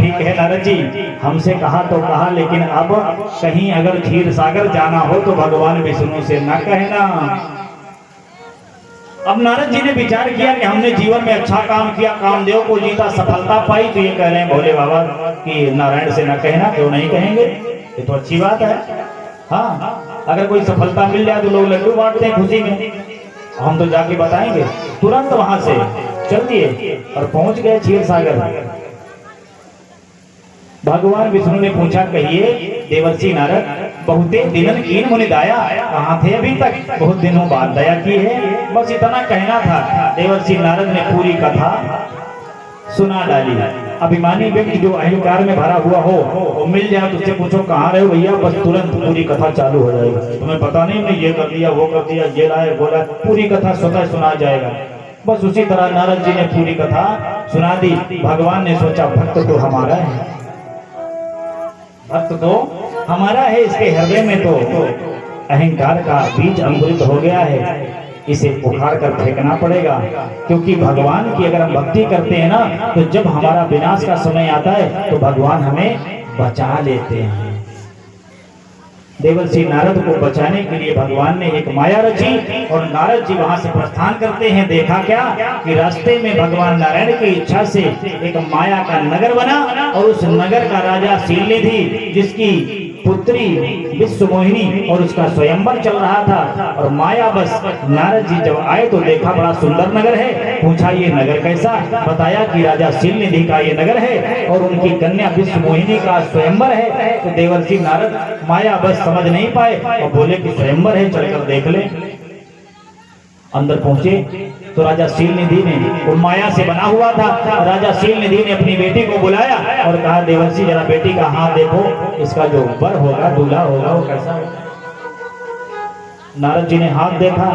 ठीक है नारद जी, हमसे कहा तो कहा, लेकिन अब कहीं अगर क्षीर सागर जाना हो तो भगवान विष्णु से न कहना। अब नारद जी ने विचार किया कि हमने जीवन में अच्छा काम किया, कामदेव को जीता, सफलता पाई, तो ये कह रहे हैं भोले बाबा कि नारायण से न कहना। क्यों नहीं कहेंगे, ये तो अच्छी बात है। हाँ, अगर कोई सफलता मिल जाए तो लोग लड्डू बांटते हैं खुशी में, हम तो जाके बताएंगे। तुरंत वहां से चल दिए और पहुंच गए क्षीर सागर। भगवान विष्णु ने पूछा, कहिए देवर्षि नारद, बहुते दिनन कीन मुनि दाया, कहाँ थे अभी तक? बहुत दिनों बाद दया की है, बस इतना कहना था। देवर्षि नारद ने पूरी कथा सुना डाली। अभिमानी व्यक्ति जो अहंकार में भरा हुआ हो, वो मिल जाए तो उससे पूछो कहाँ रहे हो भैया, बस तुरंत पूरी कथा चालू हो जाएगी। तुम्हें पता नहीं, मैं ये कर दिया, वो कर दिया, ये लाए, बोला, पूरी कथा स्वतः सुना जाएगा। बस उसी तरह नारद जी ने पूरी कथा सुना दी। भगवान ने सोचा, भक्त तो हमारा है, भक्त तो हमारा है, इसके हृदय में तो अहंकार का बीज अंकुरित हो गया है, इसे उखाड़ कर फेंकना पड़ेगा। क्योंकि भगवान की अगर हम भक्ति करते हैं ना, तो जब हमारा विनाश का समय आता है तो भगवान हमें बचा लेते हैं। देवर्षि नारद को बचाने के लिए भगवान ने एक माया रची और नारद जी वहां से प्रस्थान करते हैं। देखा क्या कि रास्ते में भगवान नारायण की इच्छा से एक माया का नगर बना और उस नगर का राजा शीलनिधि, जिसकी पुत्री विश्व मोहिनी और उसका स्वयंवर चल रहा था। और माया बस नारद जी जब आए तो देखा बड़ा सुंदर नगर है। पूछा ये नगर कैसा? बताया कि राजा शीलनिधि का ये नगर है और उनकी कन्या विश्व मोहिनी का स्वयंवर है। तो देवर्षि नारद माया बस समझ नहीं पाए और बोले कि स्वयंवर है, चलकर देख ले। अंदर पहुंचे तो राजा शीलनिधि ने, वो माया से बना हुआ था, राजा शीलनिधि ने अपनी बेटी को बुलाया और कहा, देवर्षि जरा बेटी का हाथ देखो, इसका जो वर होगा, दूल्हा होगा, वो कैसा होगा। नारद जी ने हाथ देखा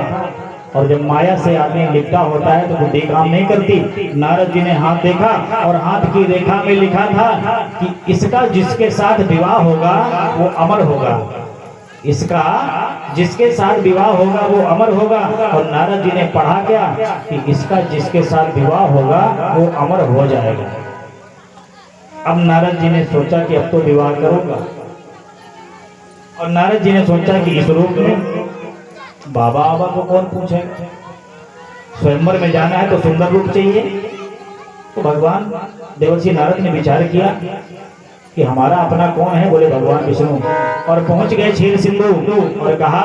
और जब माया से आदमी लिपटा होता है तो बुद्धि काम नहीं करती। नारद जी ने हाथ देखा और हाथ की रेखा में लिखा था कि इसका जिसके साथ विवाह होगा वो अमर होगा, इसका जिसके साथ विवाह होगा वो अमर होगा। और नारद जी ने पढ़ा क्या कि इसका जिसके साथ विवाह होगा वो अमर हो जाएगा। अब नारद जी ने सोचा कि अब तो विवाह करूंगा, और नारद जी ने सोचा कि इस रूप में बाबा बाबा को कौन पूछेगा, स्वयंवर में जाना है तो सुंदर रूप चाहिए। तो भगवान देवर्षि नारद ने विचार किया कि हमारा अपना कौन है? बोले भगवान विष्णु। और पहुंच गए क्षीर सिंधु और कहा,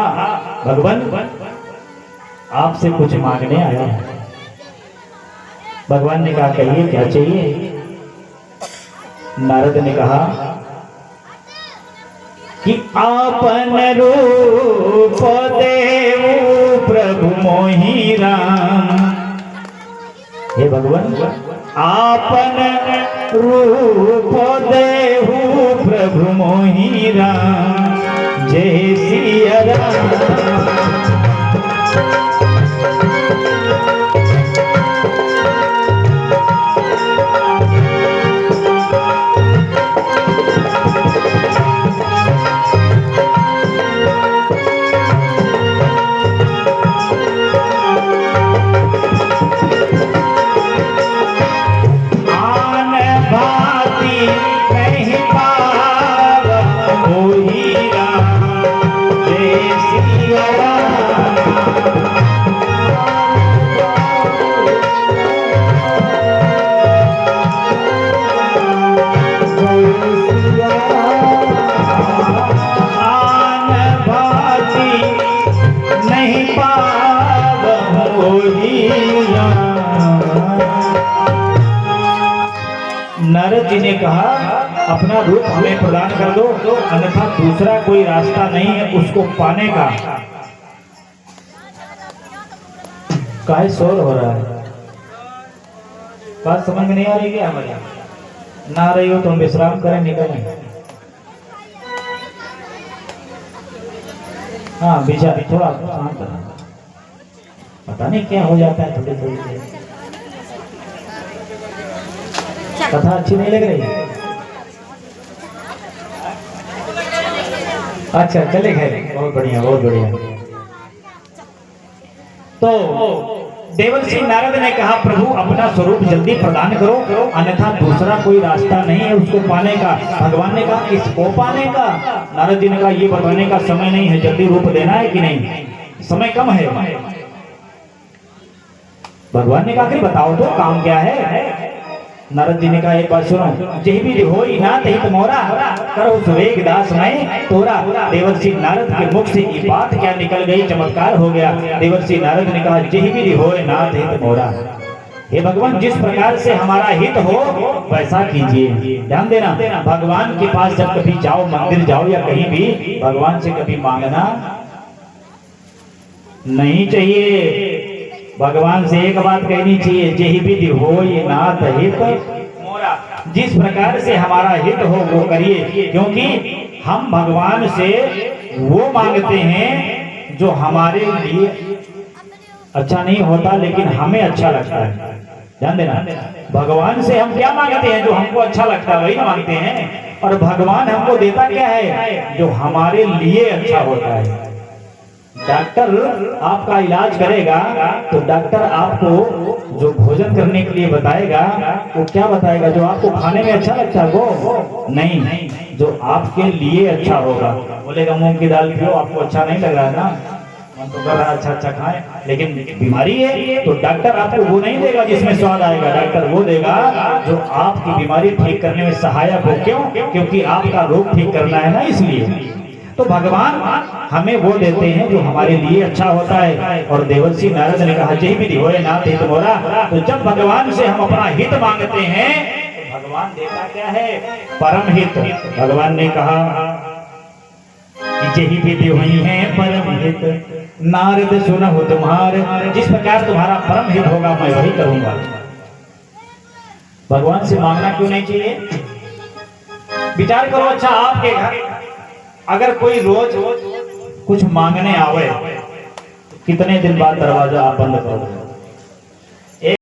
भगवान आपसे कुछ मांगने आया है। भगवान ने कहा, कहिए क्या चाहिए? नारद ने कहा कि आपन रूप देवो प्रभु मोहि राम। हे भगवान, आपन रूप देहु प्रभु मोहि राम, जय सिया राम। नारद जी ने कहा, अपना रूप हमें प्रदान कर दो, अन्यथा दूसरा कोई रास्ता नहीं है उसको पाने का। काहे शोर हो रहा है? बात समझ में नहीं आ रही क्या हमारे? ना रही हो तो हम विश्राम करें, निकलें। हाँ बीचा थोड़ा शांत रहा, पता नहीं क्या हो जाता है थोड़ी थोड़ी देर। कथा अच्छी नहीं लग रही? अच्छा चले गए, बहुत बढ़िया बहुत बढ़िया। तो देवर्षि नारद ने कहा प्रभु अपना स्वरूप जल्दी प्रदान करो, अन्यथा दूसरा कोई रास्ता नहीं है उसको पाने का। भगवान ने कहा किसको पाने का? नारद जी ने कहा ये बताने का समय नहीं है, जल्दी रूप देना है कि नहीं, समय कम है। भगवान ने कहा कि बताओ तो काम क्या है। नारद जी ने कहा एक बात सुनो, जेहि भी होई ना तही तमोरा, करो सुवेग दास में तोरा। देवर्षि नारद के मुख से ये बात क्या निकल गई, चमत्कार हो गया। देवर्षि नारद ने कहा जेहि भी होए ना तही तमोरा, हे भगवान जिस प्रकार से हमारा हित हो वैसा कीजिए। ध्यान देना, भगवान के पास जब कभी जाओ, मंदिर जाओ या कहीं भी, भगवान से कभी मांगना नहीं चाहिए। भगवान से एक बात कहनी चाहिए, जेहि विधि होय नाथ हित मोरा, जिस प्रकार से हमारा हित हो वो करिए। क्योंकि हम भगवान से वो मांगते हैं जो हमारे लिए अच्छा नहीं होता लेकिन हमें अच्छा लगता है। ध्यान देना, भगवान से हम क्या मांगते हैं? जो हमको अच्छा लगता है वही मांगते हैं। और भगवान हमको देता क्या है? जो हमारे लिए अच्छा होता है। डॉक्टर आपका इलाज करेगा तो डॉक्टर आपको जो भोजन करने के लिए बताएगा वो क्या बताएगा? जो आपको खाने में अच्छा लगता है वो नहीं, जो आपके लिए अच्छा होगा। बोलेगा मूंग की दाल पियो, आपको अच्छा नहीं लग रहा है ना, मन तो कर रहा है अच्छा खाएं, लेकिन बीमारी है तो डॉक्टर आपको वो नहीं देगा जिसमें स्वाद आएगा। डॉक्टर वो देगा जो आपकी बीमारी ठीक करने में सहायक हो। क्यों? क्योंकि आपका रोग ठीक करना है ना, इसलिए। तो भगवान हमें वो देते हैं जो हमारे लिए अच्छा होता है। और देवर्षि नारद ने कहा जेहि विधि होए नाथ हित मोरा, तो जब भगवान से हम अपना हित मांगते हैं तो भगवान देता क्या है? परम हित। भगवान ने कहा कि जेहि विधि हुई है परम हित, नारद सुनहु तुम्हार, जिस प्रकार तुम्हारा परम हित होगा मैं वही करूंगा। भगवान से मांगना क्यों नहीं चाहिए? विचार करो, अच्छा आपके घर अगर कोई रोज कुछ मांगने आवे, कितने दिन बाद दरवाजा आप बंद करोगे?